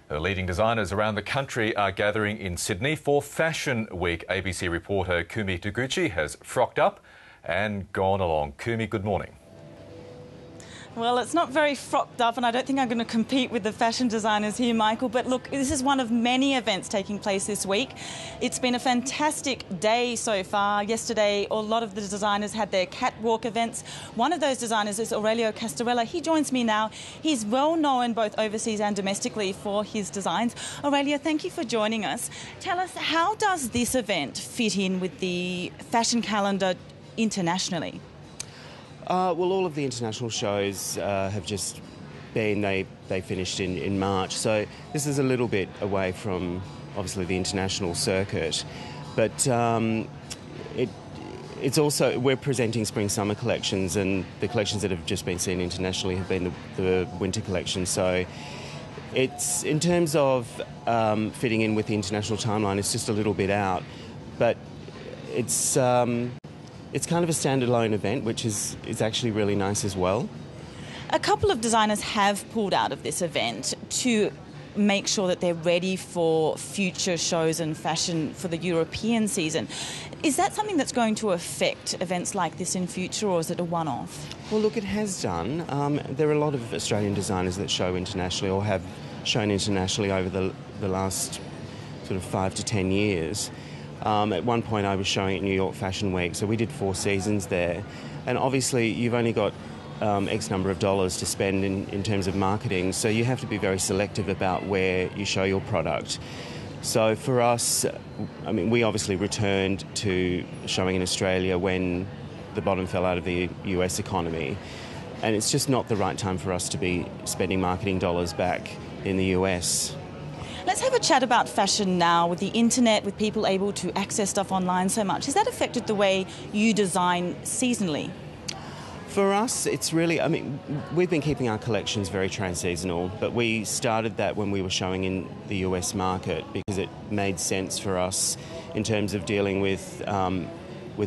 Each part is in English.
Leading designers around the country are gathering in Sydney for Fashion Week. ABC reporter Kumi Taguchi has frocked up and gone along. Kumi, good morning. Well, it's not very frocked up, and I don't think I'm going to compete with the fashion designers here, Michael. But look, this is one of many events taking place this week. It's been a fantastic day so far. Yesterday, a lot of the designers had their catwalk events. One of those designers is Aurelio Costarella. He joins me now. He's well known both overseas and domestically for his designs. Aurelio, thank you for joining us. Tell us, how does this event fit in with the fashion calendar internationally? Well, all of the international shows have just been, they finished in March, so this is a little bit away from, obviously, the international circuit. But it's also, we're presenting spring-summer collections, and the collections that have just been seen internationally have been the winter collection. So it's, in terms of fitting in with the international timeline, it's just a little bit out. But it's kind of a standalone event, which is actually really nice as well. A couple of designers have pulled out of this event to make sure that they're ready for future shows and fashion for the European season. Is that something that's going to affect events like this in future, or is it a one-off? Well, look, it has done. There are a lot of Australian designers that show internationally or have shown internationally over the last sort of 5 to 10 years. At one point I was showing at New York Fashion Week, so we did 4 seasons there. And obviously you've only got X number of dollars to spend in terms of marketing, so you have to be very selective about where you show your product. So for us, I mean, we obviously returned to showing in Australia when the bottom fell out of the US economy, and it's just not the right time for us to be spending marketing dollars back in the US. Let's have a chat about fashion now. With the internet, with people able to access stuff online so much, has that affected the way you design seasonally? For us, it's really, I mean, we've been keeping our collections very trans-seasonal, but we started that when we were showing in the US market because it made sense for us in terms of dealing with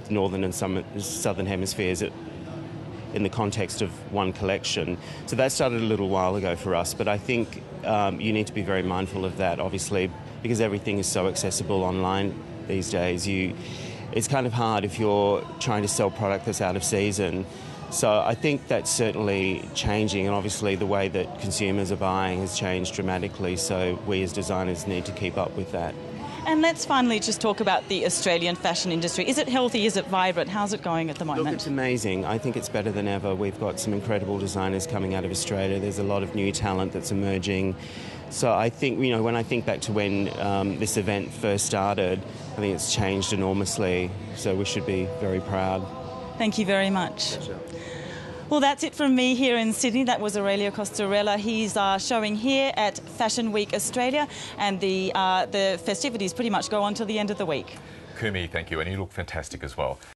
northern and southern hemispheres in the context of one collection. So that started a little while ago for us, but I think you need to be very mindful of that, obviously, because everything is so accessible online these days. It's kind of hard if you're trying to sell product that's out of season. So I think that's certainly changing, and obviously the way that consumers are buying has changed dramatically, so we as designers need to keep up with that. And let's finally just talk about the Australian fashion industry. Is it healthy? Is it vibrant? How's it going at the moment? Look, it's amazing. I think it's better than ever. We've got some incredible designers coming out of Australia. There's a lot of new talent that's emerging. So I think, you know, when I think back to when this event first started, I think it's changed enormously. So we should be very proud. Thank you very much. Pleasure. Well, that's it from me here in Sydney. That was Aurelio Costarella. He's showing here at Fashion Week Australia, and the festivities pretty much go on till the end of the week. Kumi, thank you, and you look fantastic as well.